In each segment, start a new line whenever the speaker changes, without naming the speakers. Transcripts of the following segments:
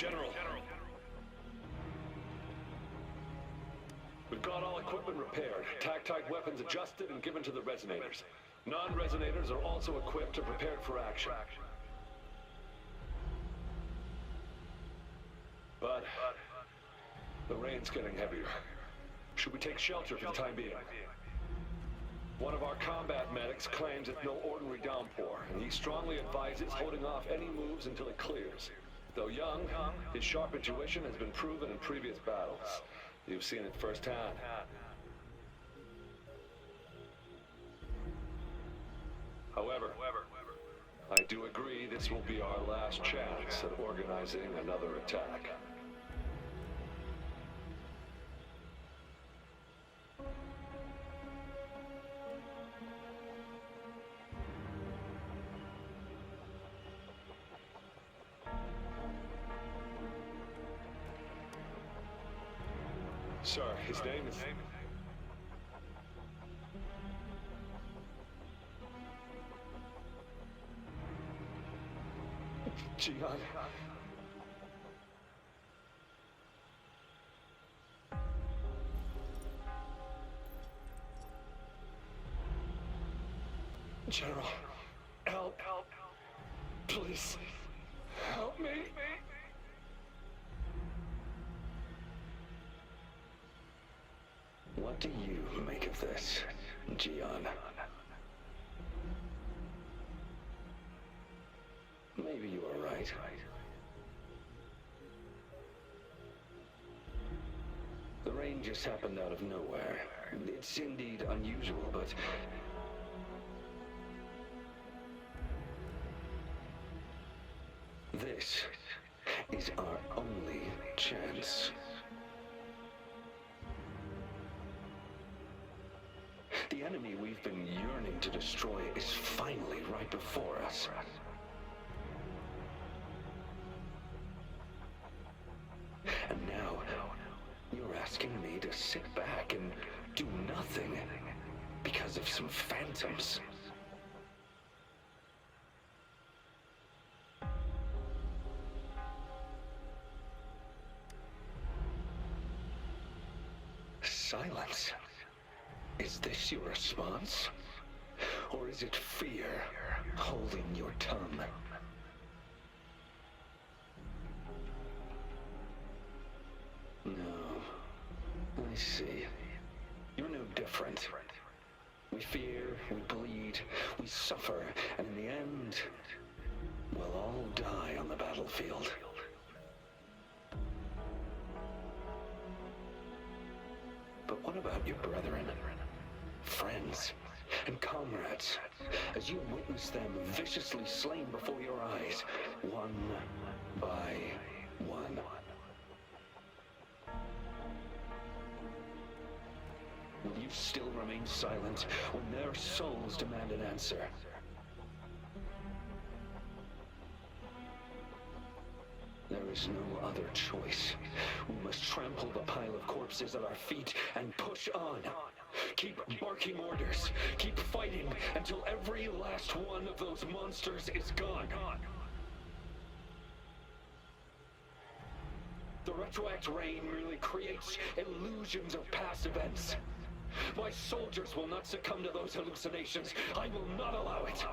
General. We've got all equipment repaired, tac-type weapons adjusted and given to the resonators. Non-resonators are also equipped and prepared for action. But the rain's getting heavier. Should we take shelter for the time being? One of our combat medics claims it's no ordinary downpour, and he strongly advises holding off any moves until it clears. Though young, his sharp intuition has been proven in previous battles. You've seen it firsthand. However, I do agree this will be our last chance at organizing another attack. Sir, his name is... Jian. General, help. Please, help me.
What do you make of this, Jian? Maybe you are right. The rain just happened out of nowhere. It's indeed unusual, but... this is our only chance. The enemy we've been yearning to destroy is finally right before us. And now, you're asking me to sit back and do nothing because of some phantoms. Silence. Is this your response? Or is it fear holding your tongue? No. I see. You're no different. We fear, we bleed, we suffer, and in the end, we'll all die on the battlefield. But what about your brethren, friends, and comrades, as you witness them viciously slain before your eyes, one by one? Will you still remain silent when their souls demand an answer? There is no other choice. We must trample the pile of corpses at our feet and push on. Keep barking orders. Keep fighting until every last one of those monsters is gone. The retroact rain merely creates illusions of past events. My soldiers will not succumb to those hallucinations. I will not allow it.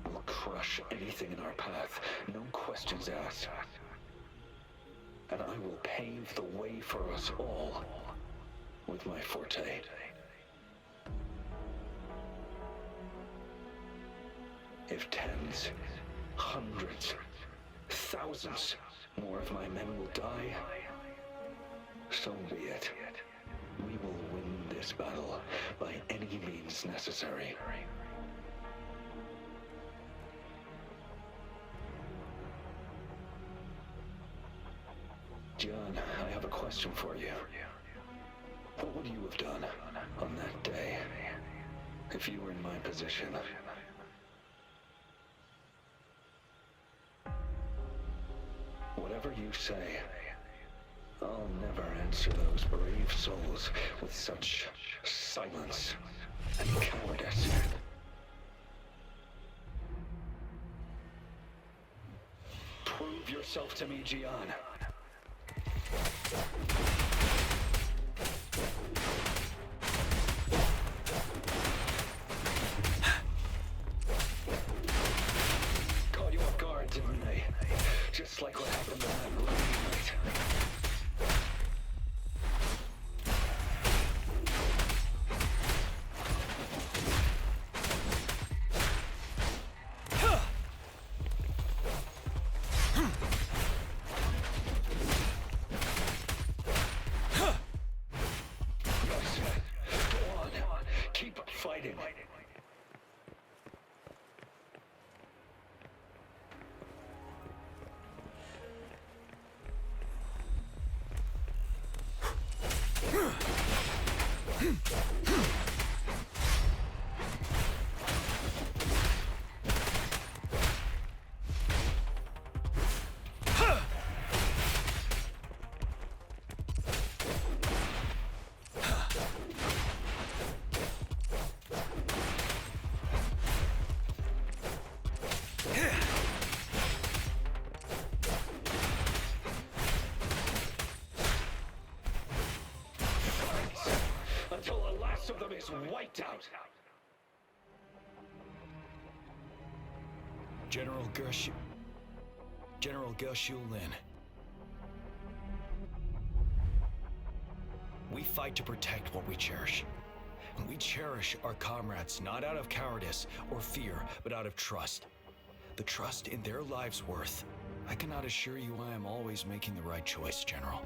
We'll crush anything in our path, no questions asked. And I will pave the way for us all with my forte. If tens, hundreds, thousands more of my men will die, so be it. We will win this battle by any means necessary. John, I have a question for you. What would you have done on that day if you were in my position? Whatever you say, I'll never answer those brave souls with such silence and cowardice. yourself to me, Gian. Caught you off guard, didn't I? Just like what happened on that rainy night. Until the last of them is wiped out.
General Gershu Lin. We fight to protect what we cherish. And we cherish our comrades not out of cowardice or fear, but out of trust. The trust in their lives' worth. I cannot assure you I am always making the right choice, General.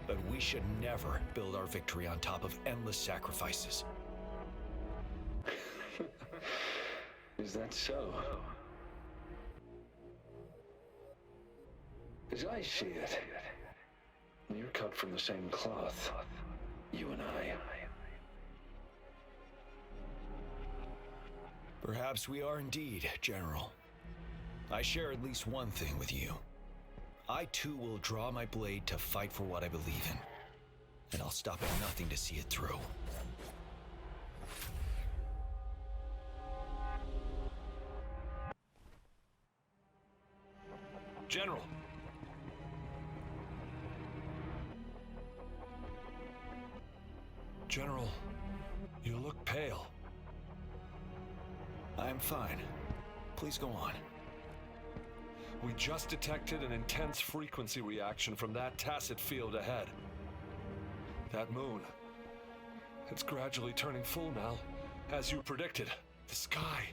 But we should never build our victory on top of endless sacrifices.
Is that so? As I see it, you're cut from the same cloth, you and I.
Perhaps we are indeed, General. I share at least one thing with you. I too will draw my blade to fight for what I believe in. And I'll stop at nothing to see it through.
General. General, you look pale.
I'm fine. Please go on.
We just detected an intense frequency reaction from that tacit field ahead. That moon. It's gradually turning full now, as you predicted. The sky.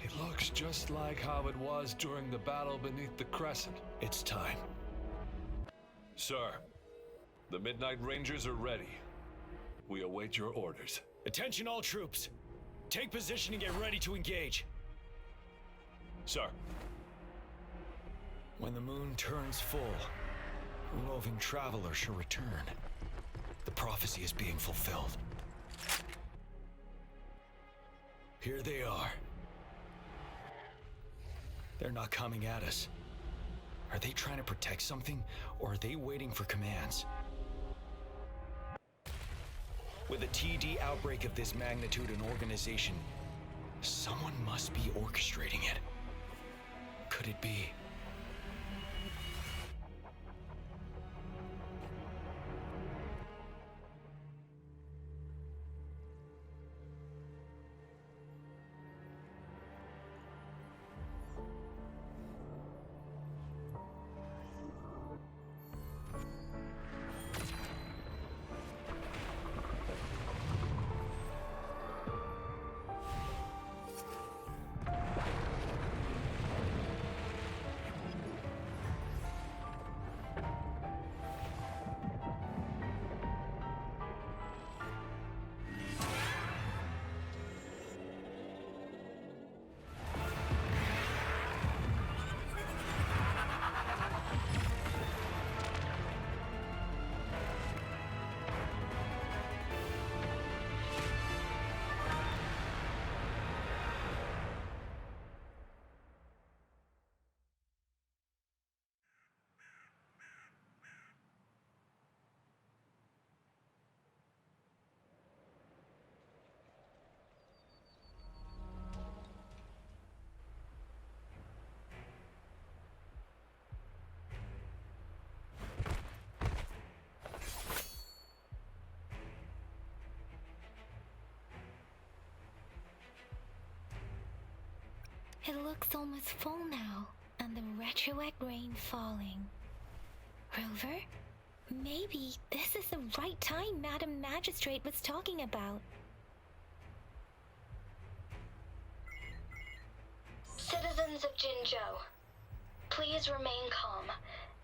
It looks just like how it was during the battle beneath the crescent.
It's time.
Sir, the Midnight Rangers are ready. We await your orders.
Attention all troops. Take position and get ready to engage.
Sir.
When the moon turns full, a roving traveler shall return. The prophecy is being fulfilled. Here they are. They're not coming at us. Are they trying to protect something, or are they waiting for commands? With a TD outbreak of this magnitude and organization, someone must be orchestrating it. Could it be?
It looks almost full now, and the retroact rain falling. Rover? Maybe this is the right time Madam Magistrate was talking about.
Citizens of Jinzhou, please remain calm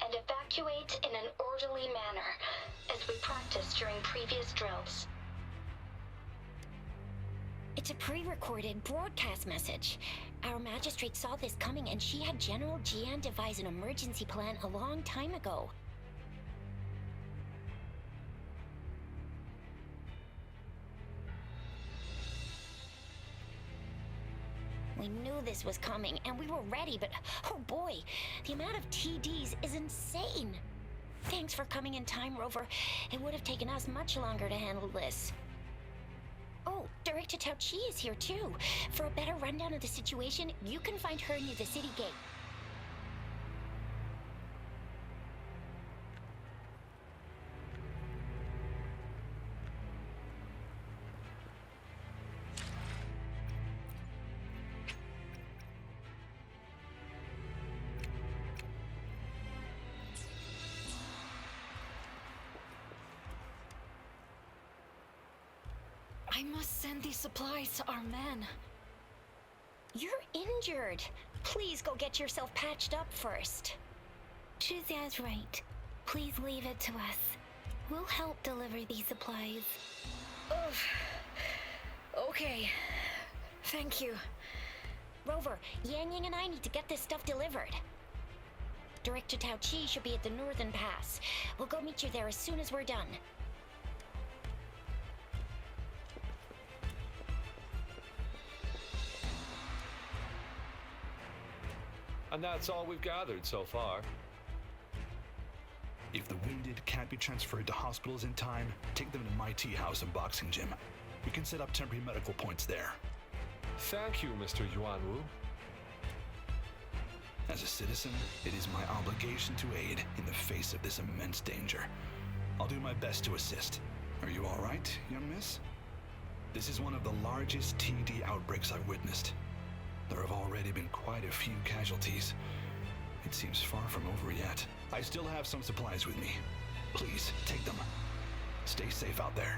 and evacuate in an orderly manner as we practiced during previous drills.
It's a pre-recorded broadcast message. Our magistrate saw this coming and she had General Jian devise an emergency plan a long time ago. We knew this was coming and we were ready, but oh boy, the amount of TDs is insane. Thanks for coming in time, Rover. It would have taken us much longer to handle this. Oh, Director Tao Chi is here too. For a better rundown of the situation, you can find her near the city gate.
I must send these supplies to our men.
You're injured. Please go get yourself patched up first.
Zhuxia's right. Please leave it to us. We'll help deliver these supplies.
Okay. Thank you. Rover, Yang Yang and I need to get this stuff delivered. Director Tao Chi should be at the Northern Pass. We'll go meet you there as soon as we're done.
And that's all we've gathered so far.
If the wounded can't be transferred to hospitals in time, take them to my tea house and boxing gym. We can set up temporary medical points there.
Thank you, Mr. Yuanwu.
As a citizen, it is my obligation to aid in the face of this immense danger. I'll do my best to assist. Are you all right, young miss? This is one of the largest TD outbreaks I've witnessed. There have already been quite a few casualties. It seems far from over yet. I still have some supplies with me. Please, take them. Stay safe out there.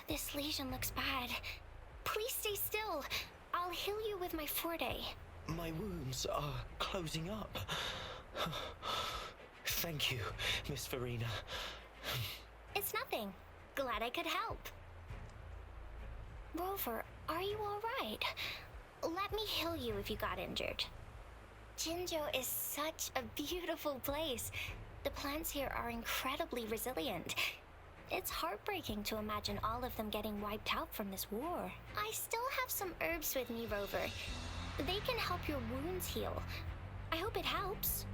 This lesion looks bad. Please stay still. I'll heal you with my forte.
My wounds are closing up. Thank you, Miss Farina.
It's nothing. Glad I could help. Rover, are you all right? Let me heal you if you got injured. Jinzhou is such a beautiful place. The plants here are incredibly resilient. It's heartbreaking to imagine all of them getting wiped out from this war. I still have some herbs with me, Rover. They can help your wounds heal. I hope it helps.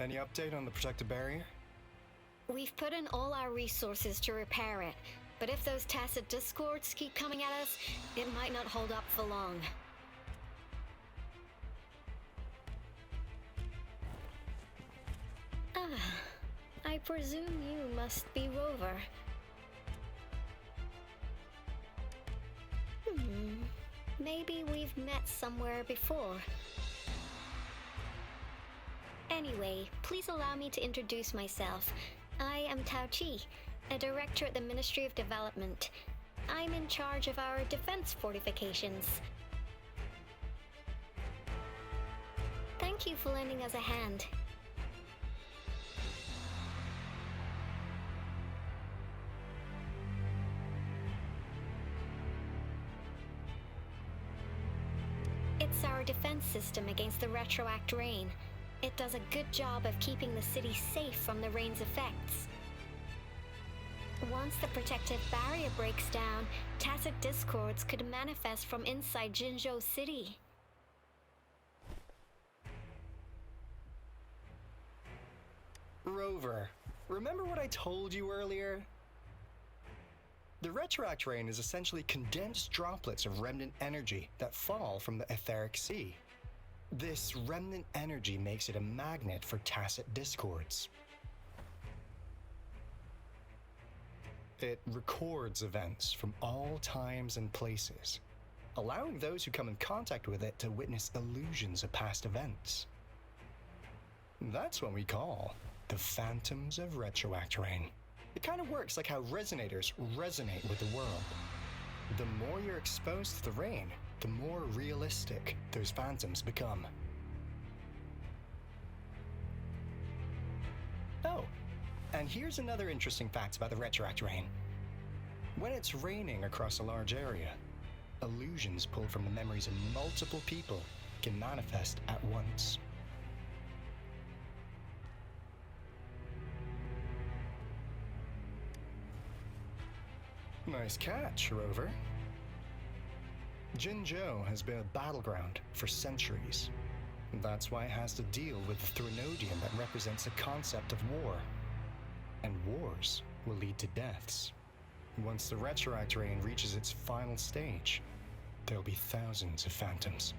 Any update on the protective barrier?
We've put in all our resources to repair it, but if those tacit discords keep coming at us, it might not hold up for long. I presume you must be Rover. Maybe we've met somewhere before. Anyway, please allow me to introduce myself. I am Tao Chi, a director at the Ministry of Development. I'm in charge of our defense fortifications. Thank you for lending us a hand. It's our defense system against the retroact rain. It does a good job of keeping the city safe from the rain's effects. Once the protective barrier breaks down, tacit discords could manifest from inside Jinzhou City.
Rover, remember what I told you earlier? The retroact rain is essentially condensed droplets of remnant energy that fall from the etheric sea. This remnant energy makes it a magnet for tacit discords. It records events from all times and places, allowing those who come in contact with it to witness illusions of past events. That's what we call the phantoms of retroact rain. It kind of works like how resonators resonate with the world. The more you're exposed to the rain, the more realistic those phantoms become. Oh, and here's another interesting fact about the retroact rain. When it's raining across a large area, illusions pulled from the memories of multiple people can manifest at once. Nice catch, Rover. Jinzhou has been a battleground for centuries. That's why it has to deal with the Threnodian that represents the concept of war. And wars will lead to deaths. Once the retroact rain reaches its final stage, there'll be thousands of phantoms.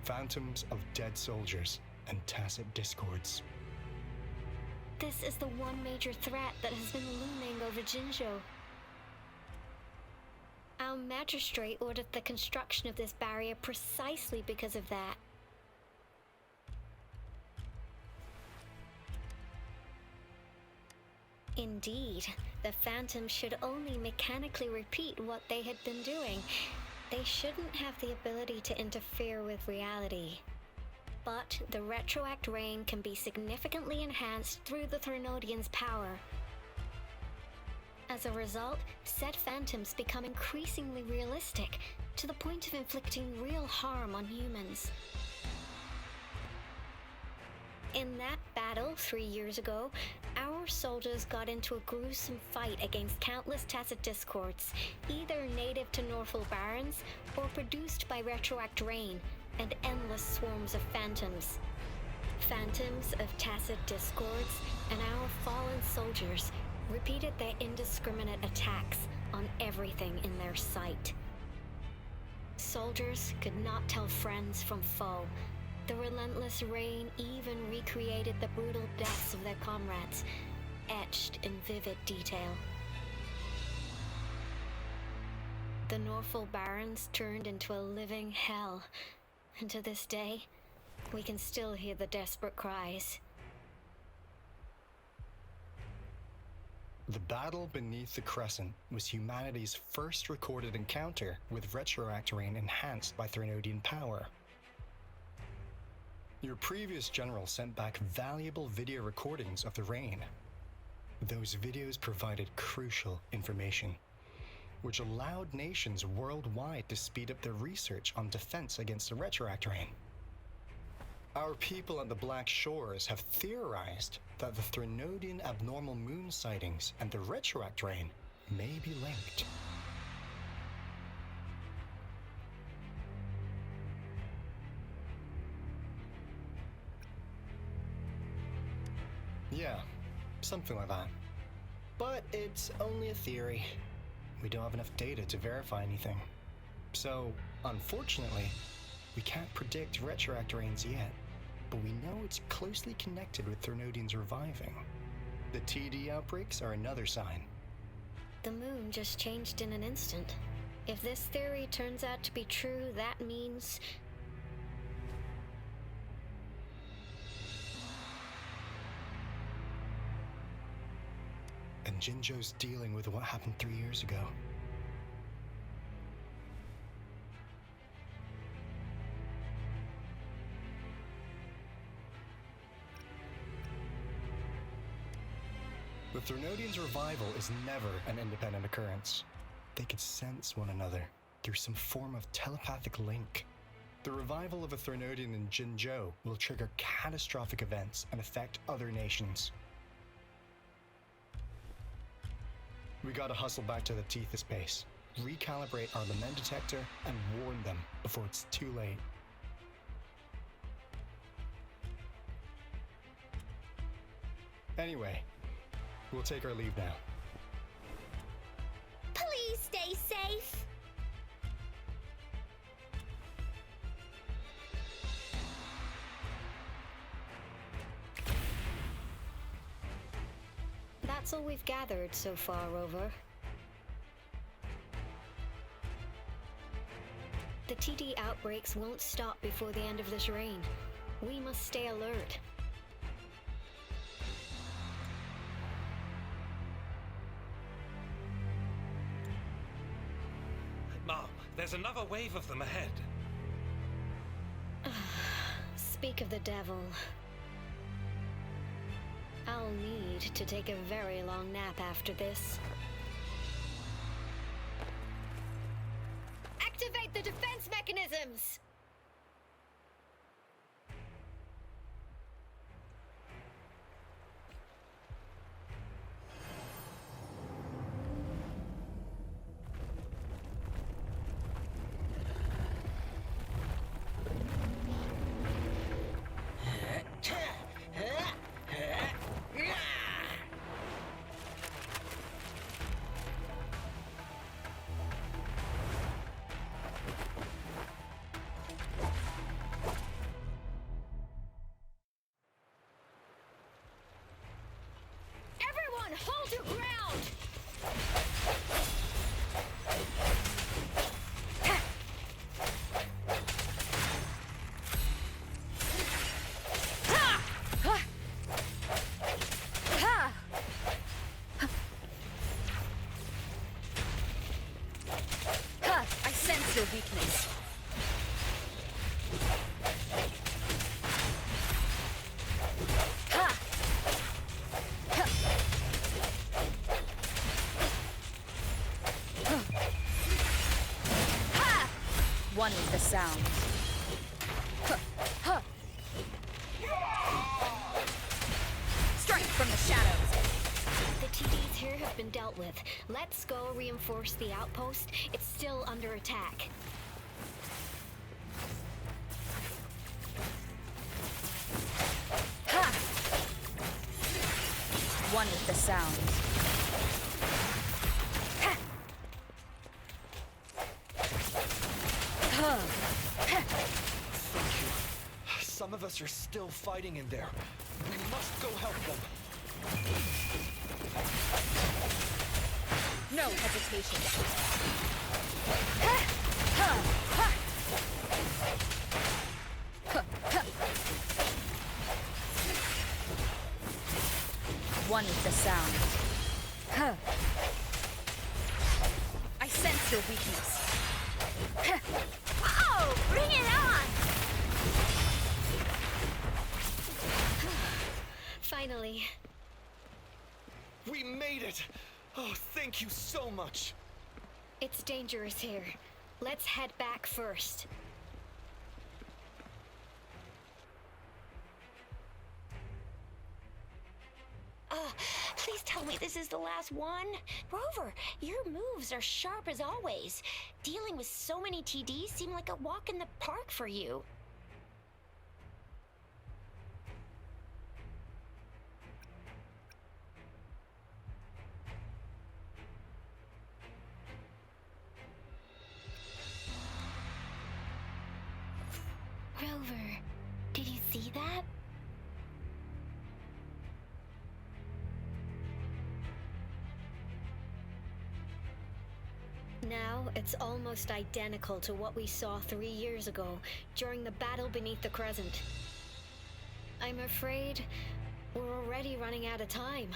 Phantoms of dead soldiers and tacit discords.
This is the one major threat that has been looming over Jinzhou. Our magistrate ordered the construction of this barrier precisely because of that. Indeed, the phantoms should only mechanically repeat what they had been doing. They shouldn't have the ability to interfere with reality. But the retroact rain can be significantly enhanced through the Threnodian's power. As a result, said phantoms become increasingly realistic, to the point of inflicting real harm on humans. In that battle 3 years ago, our soldiers got into a gruesome fight against countless tacit discords, either native to Northful Barrens or produced by retroact rain and endless swarms of phantoms. Phantoms of tacit discords and our fallen soldiers repeated their indiscriminate attacks on everything in their sight. Soldiers could not tell friends from foe. The relentless rain even recreated the brutal deaths of their comrades, etched in vivid detail. The Northful Barrens turned into a living hell, and to this day, we can still hear the desperate cries.
The battle beneath the Crescent was humanity's first recorded encounter with retroact rain enhanced by Threnodian power. Your previous general sent back valuable video recordings of the rain. Those videos provided crucial information, which allowed nations worldwide to speed up their research on defense against the retroact rain. Our people on the Black Shores have theorized that the Threnodian abnormal moon sightings and the retroact rain may be linked. Yeah, something like that. But it's only a theory. We don't have enough data to verify anything. So, unfortunately, we can't predict retroact rains yet. But we know it's closely connected with Threnodians reviving. The TD outbreaks are another sign.
The moon just changed in an instant. If this theory turns out to be true, that means...
and Jinzhou's dealing with what happened 3 years ago. The Threnodians' revival is never an independent occurrence. They could sense one another through some form of telepathic link. The revival of a Threnodian in Jinzhou will trigger catastrophic events and affect other nations. We gotta hustle back to the Tethys base, recalibrate our lament detector, and warn them before it's too late. Anyway, we'll take our leave now.
Please stay safe.
That's all we've gathered so far, Rover. The TD outbreaks won't stop before the end of this reign. We must stay alert.
Mom, there's another wave of them ahead.
Speak of the devil. I'll need to take a very long nap after this. Activate the defense mechanisms! Hold your ground!
I sense your weakness. One with the sound. Strike from the shadows.
The TDs here have been dealt with. Let's go reinforce the outpost. It's still under attack.
One with the sound.
Some of us are still fighting in there. We must go help them.
No hesitation. One with the sound. I sense your weakness.
Oh, bring it on!
Finally.
We made it! Oh, thank you so much!
It's dangerous here. Let's head back first.
Please tell me this is the last one? Rover, your moves are sharp as always. Dealing with so many TDs seemed like a walk in the park for you.
Rover, did you see that?
Now, it's almost identical to what we saw 3 years ago, during the battle beneath the Crescent. I'm afraid we're already running out of time.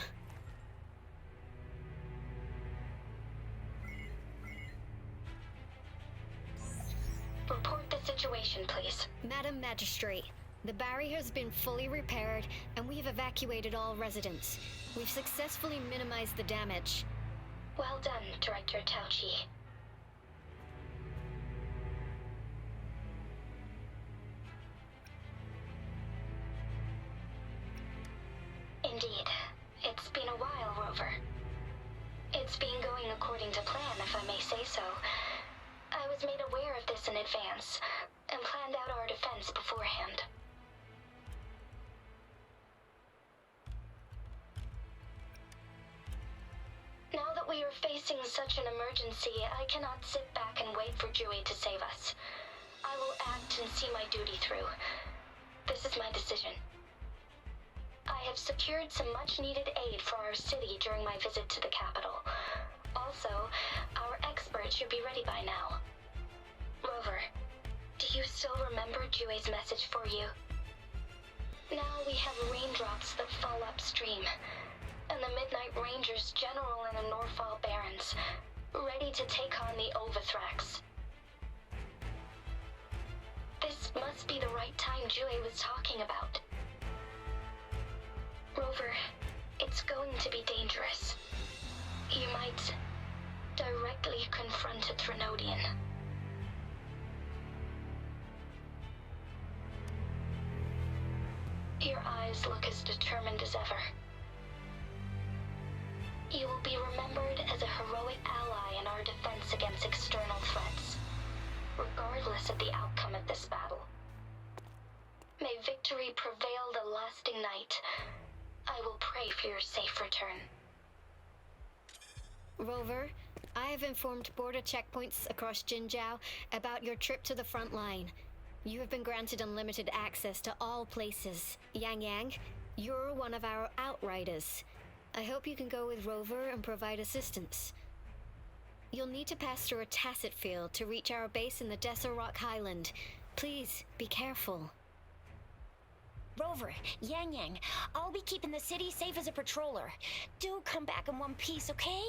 situation, please?
Madam Magistrate, the barrier has been fully repaired and we have evacuated all residents. We've successfully minimized the damage.
Well done, Director Tauchi. Indeed. It's been a while, Rover. It's been going according to plan, if I may say so. I was made aware of this in advance, and planned out our defense beforehand. Now that we are facing such an emergency, I cannot sit back and wait for Dewey to save us. I will act and see my duty through. This is my decision. I have secured some much-needed aid for our city during my visit to the capital. Also, our expert should be ready by now. Rover, do you still remember Dewey's message for you? Now we have raindrops that fall upstream, and the Midnight Rangers General in the Norfall Barrens, ready to take on the Overthrax. This must be the right time Dewey was talking about. Rover, it's going to be dangerous. You might directly confront a Trinodian. Your eyes look as determined as ever. You will be remembered as a heroic ally in our defense against external threats, regardless of the outcome of this battle. May victory prevail the lasting night. I will pray for your safe return.
Rover, I have informed border checkpoints across Jinzhou about your trip to the front line. You have been granted unlimited access to all places. Yang Yang, you're one of our outriders. I hope you can go with Rover and provide assistance. You'll need to pass through a tacit field to reach our base in the Desert Rock Highland. Please, be careful.
Rover, Yang Yang, I'll be keeping the city safe as a patroller. Do come back in one piece, okay?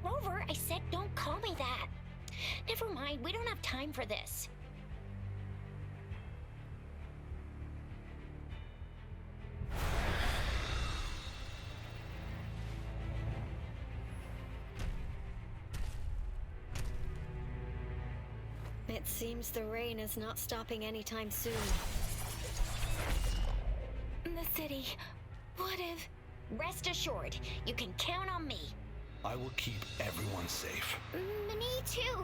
Rover, I said don't call me that. Never mind, we don't have time for this.
It seems the rain is not stopping anytime soon.
The city. What if... Rest assured, you can count on me.
I will keep everyone safe.
Me too.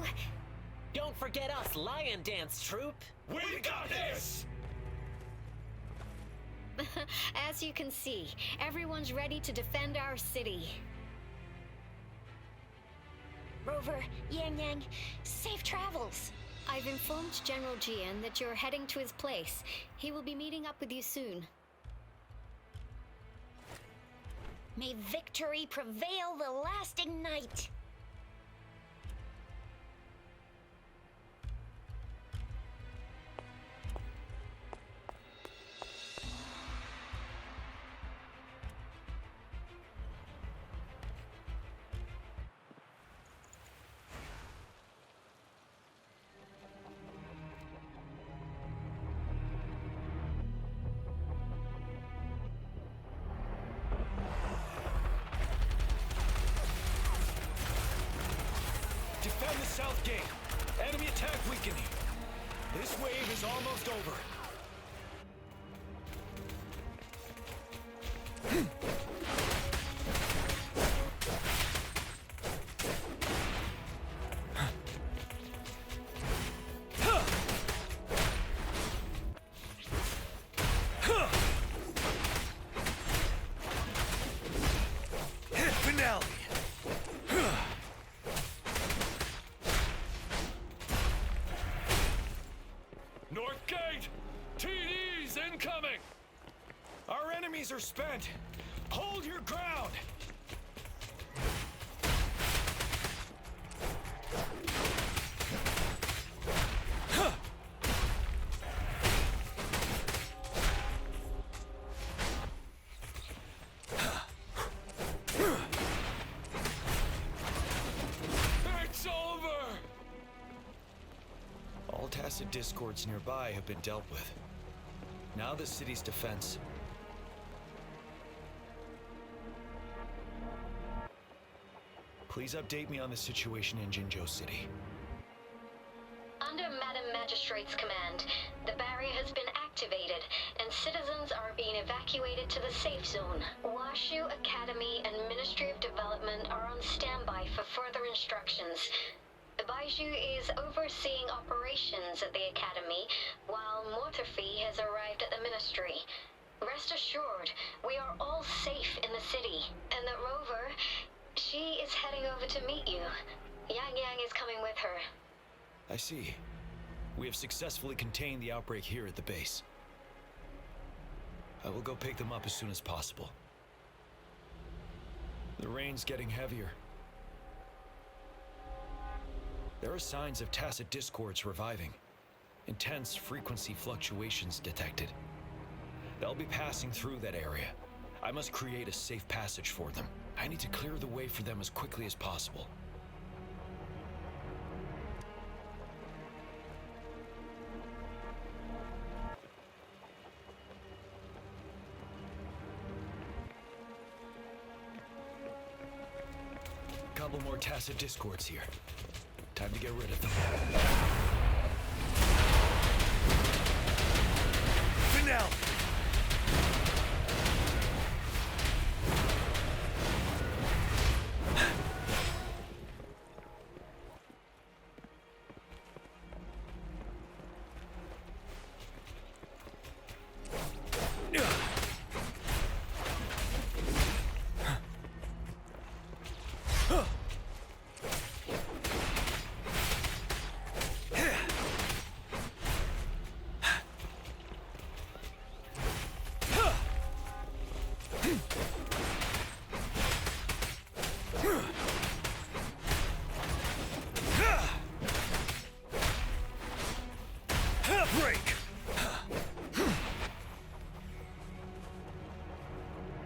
Don't forget us, Lion Dance Troupe.
We got this!
As you can see, everyone's ready to defend our city.
Rover, Yang Yang, safe travels.
I've informed General Jian that you're heading to his place. He will be meeting up with you soon.
May victory prevail the lasting night.
Defend the south gate. Enemy attack weakening. This wave is almost over. Finale. North Gate! TDs incoming! Our enemies are spent! Hold your ground! All tacit discords nearby have been dealt with. Now the city's defense. Please update me on the situation in Jinzhou City.
Under Madam Magistrate's command, the barrier has been activated, and citizens are being evacuated to the safe zone. Washu Academy and Ministry of Development are on standby for further instructions. Baiju is overseeing operations at the Academy, while Mortherfee has arrived at the Ministry. Rest assured, we are all safe in the city, and that Rover, she is heading over to meet you. Yang Yang is coming with her.
I see. We have successfully contained the outbreak here at the base. I will go pick them up as soon as possible. The rain's getting heavier. There are signs of tacit discords reviving. Intense frequency fluctuations detected. They'll be passing through that area. I must create a safe passage for them. I need to clear the way for them as quickly as possible. Couple more tacit discords here. Time to get rid of them.
Finale!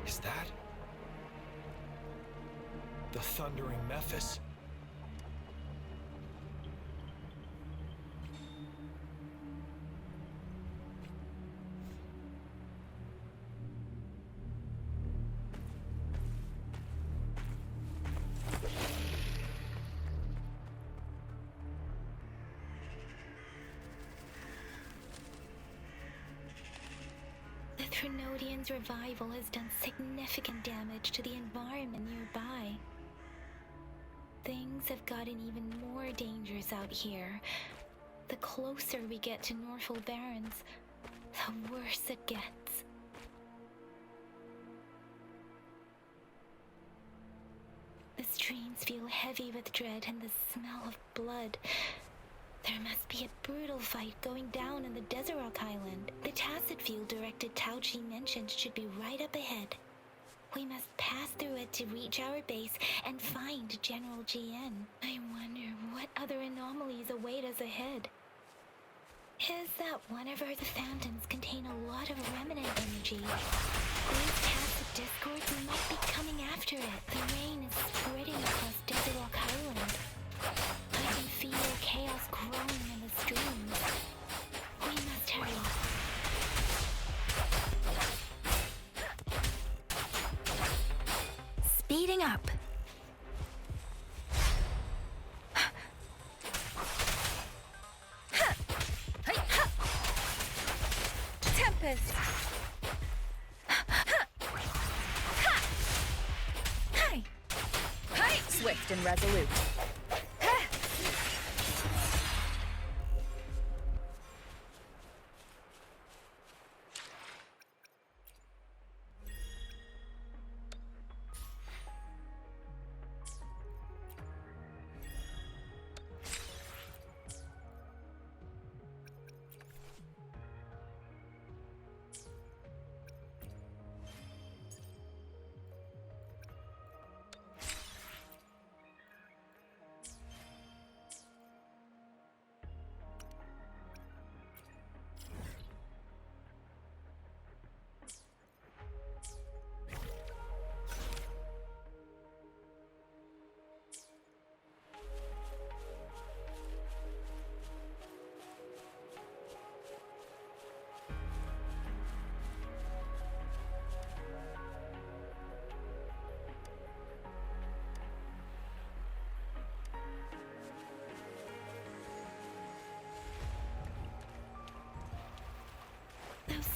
Is that the thundering Memphis?
The Trinodian's revival has done significant damage to the environment nearby. Things have gotten even more dangerous out here. The closer we get to Northful Barrens, the worse it gets. The streams feel heavy with dread and the smell of blood. There must be a brutal fight going down in the Desert Rock Island. The tacit field-directed Tauchi mentioned should be right up ahead. We must pass through it to reach our base and find General GN. I wonder what other anomalies await us ahead. Is that whenever the fountains contain a lot of remnant energy, these tacit discords might be coming after it. The rain is spreading across Desert Rock Island. I can feel chaos growing in the streams. We must hurry.
Speeding up. Tempest. Swift and resolute.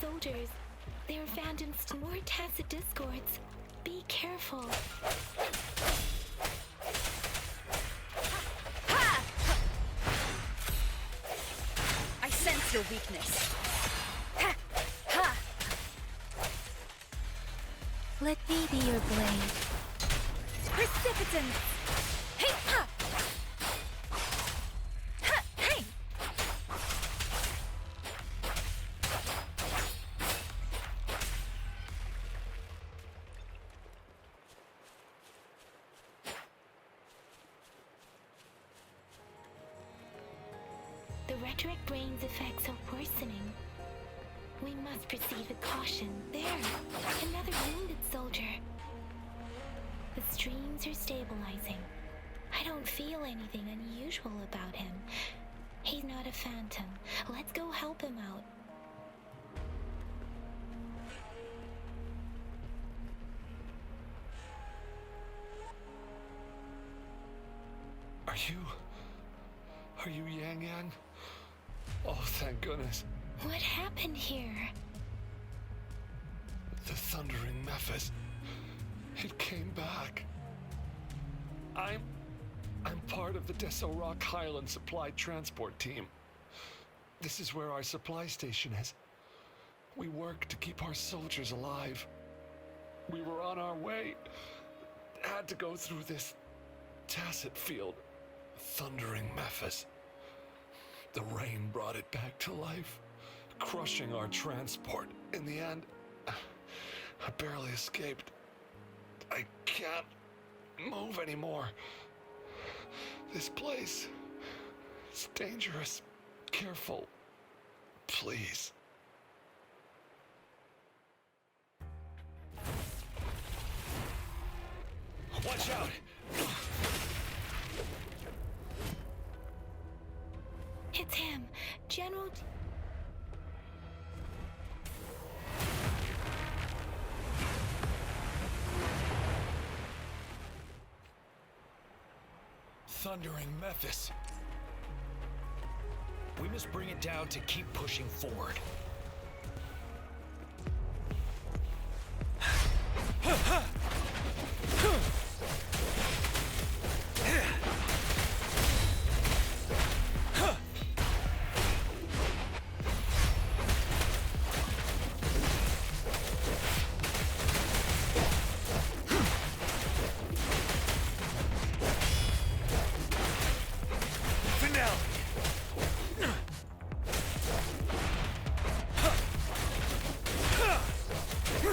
soldiers. They're abandoned to more tacit discords. Be careful.
Ha! I sense your weakness. Ha! Ha! Let me be your blade. Precipitant! Hey! Ha! Ha! Hey!
The rhetoric brain's effects are worsening. We must proceed with caution. There! Another wounded soldier. The streams are stabilizing. I don't feel anything unusual about him. He's not a phantom. Let's go help him out.
Are you Yang Yang? Oh, thank goodness.
What happened here?
The thundering Memphis. It came back. I'm part of the Deso Rock Highland Supply Transport Team. This is where our supply station is. We work to keep our soldiers alive. We were on our way. Had to go through this tacit field. Thundering Memphis. The rain brought it back to life, crushing our transport. In the end, I barely escaped. I can't move anymore. This place, it's dangerous. Careful, please.
Watch out!
It's him, General.
Thundering Memphis. We must bring it down to keep pushing forward.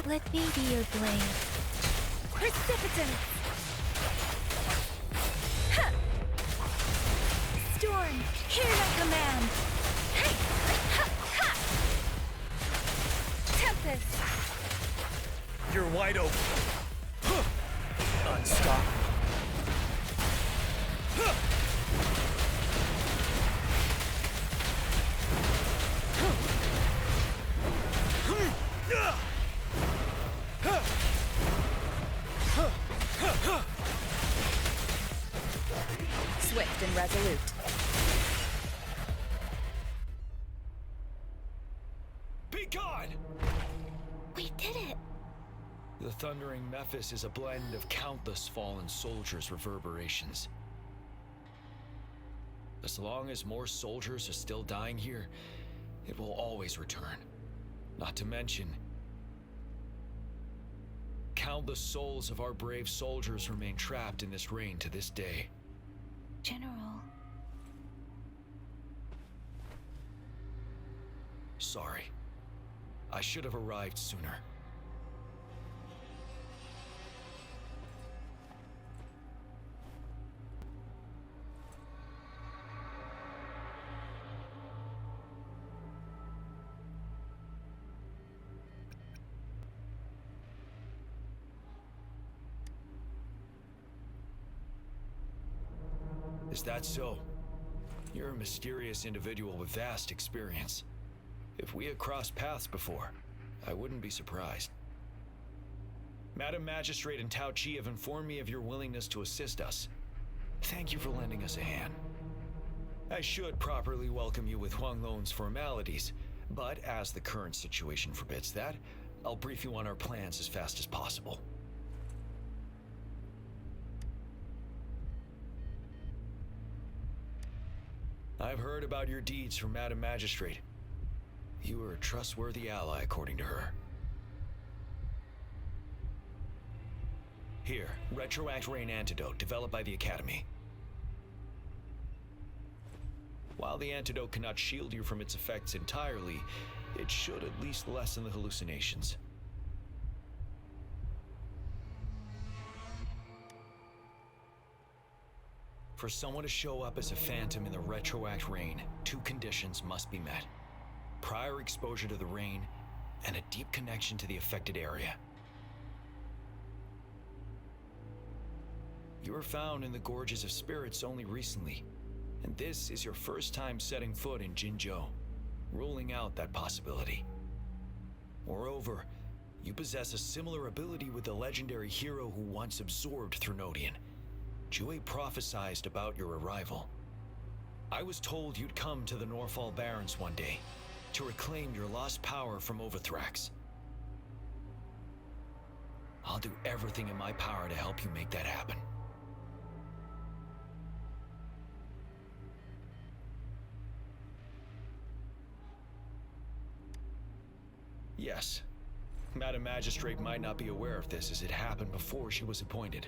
Let me be your blade. Precipitant! Ha! Storm, hear my command! Hey! Ha! Ha! Tempest!
You're wide open. Unstoppable.
Swift and resolute.
Be gone!
We did it!
The thundering Memphis is a blend of countless fallen soldiers' reverberations. As long as more soldiers are still dying here, it will always return. Not to mention, countless souls of our brave soldiers remain trapped in this rain to this day.
General.
Sorry. I should have arrived sooner. Is that so? You're a mysterious individual with vast experience. If we had crossed paths before, I wouldn't be surprised. Madam Magistrate and Tao Chi have informed me of your willingness to assist us. Thank you for lending us a hand. I should properly welcome you with Huang Lon's formalities, But as the current situation forbids that, I'll brief you on our plans as fast as possible. I've heard about your deeds from Madam Magistrate. You are a trustworthy ally, according to her. Here, Retroact Rain Antidote, developed by the Academy. While the antidote cannot shield you from its effects entirely, it should at least lessen the hallucinations. For someone to show up as a phantom in the Retroact Rain, 2 conditions must be met. Prior exposure to the rain, and a deep connection to the affected area. You were found in the Gorges of Spirits only recently, and this is your first time setting foot in Jinzhou, ruling out that possibility. Moreover, you possess a similar ability with the legendary hero who once absorbed Threnodian. Jue prophesized about your arrival. I was told you'd come to the Norfall Barrens one day, to reclaim your lost power from Overthrax. I'll do everything in my power to help you make that happen. Yes, Madam Magistrate might not be aware of this as it happened before she was appointed.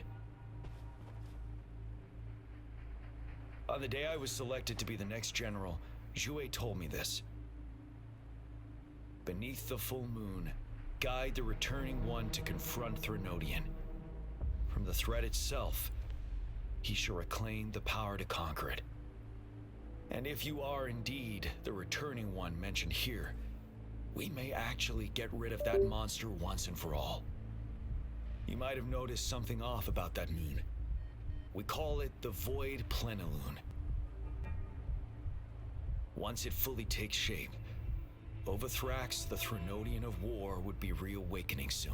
On the day I was selected to be the next general, Jue told me this. Beneath the full moon, guide the returning one to confront Threnodian. From the threat itself, he shall reclaim the power to conquer it. And if you are indeed the returning one mentioned here, we may actually get rid of that monster once and for all. You might have noticed something off about that moon. We call it the Void Plenilune. Once it fully takes shape, Overthrax, the Threnodian of War, would be reawakening soon.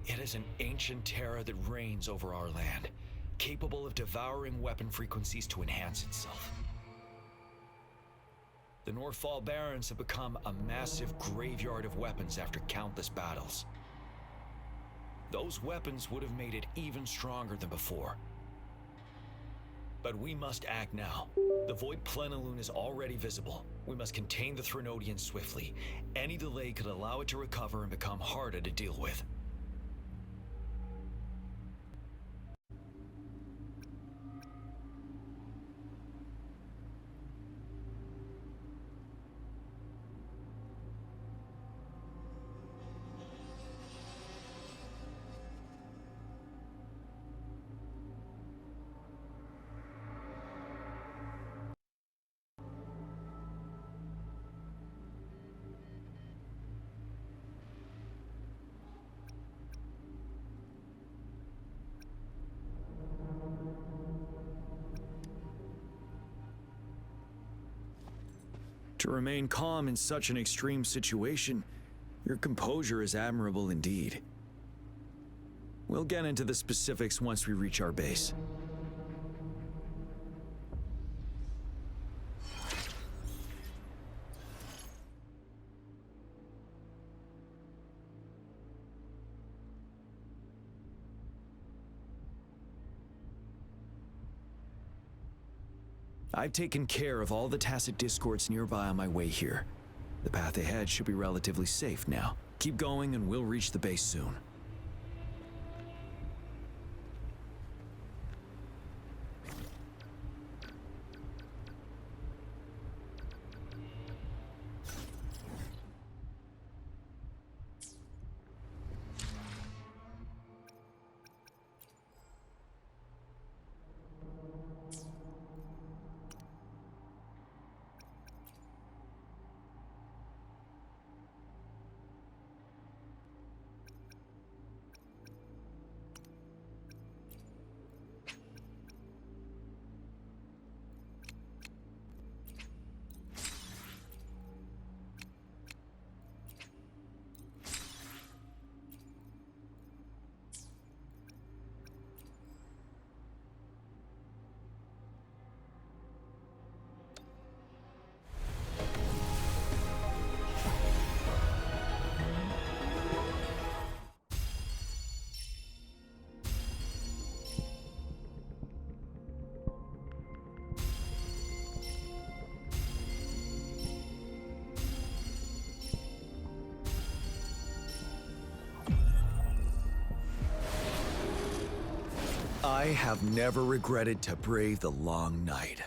It is an ancient terror that reigns over our land, capable of devouring weapon frequencies to enhance itself. The Norfall Barrens have become a massive graveyard of weapons after countless battles. Those weapons would have made it even stronger than before. But we must act now. The Void Plenilune is already visible. We must contain the Threnodian swiftly. Any delay could allow it to recover and become harder to deal with. To remain calm in such an extreme situation, your composure is admirable indeed. We'll get into the specifics once we reach our base. I've taken care of all the tacit discords nearby on my way here. The path ahead should be relatively safe now. Keep going and we'll reach the base soon. I have never regretted to brave the long night.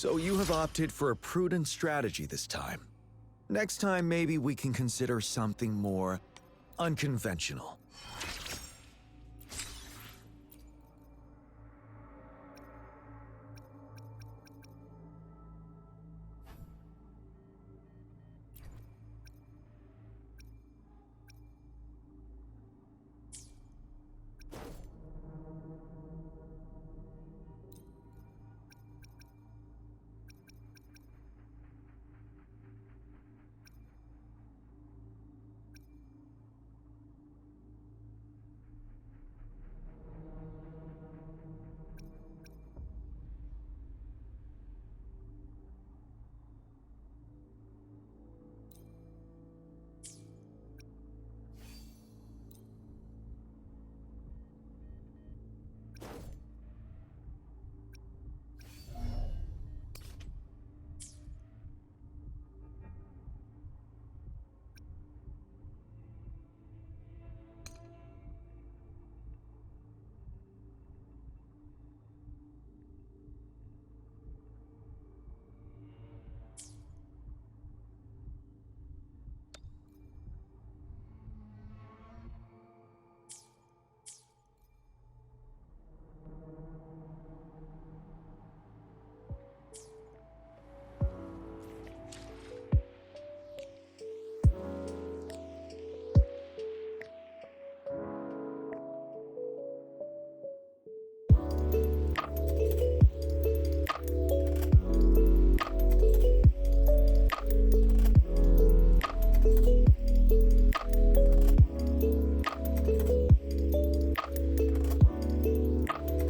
So you have opted for a prudent strategy this time. Next time, maybe we can consider something more unconventional.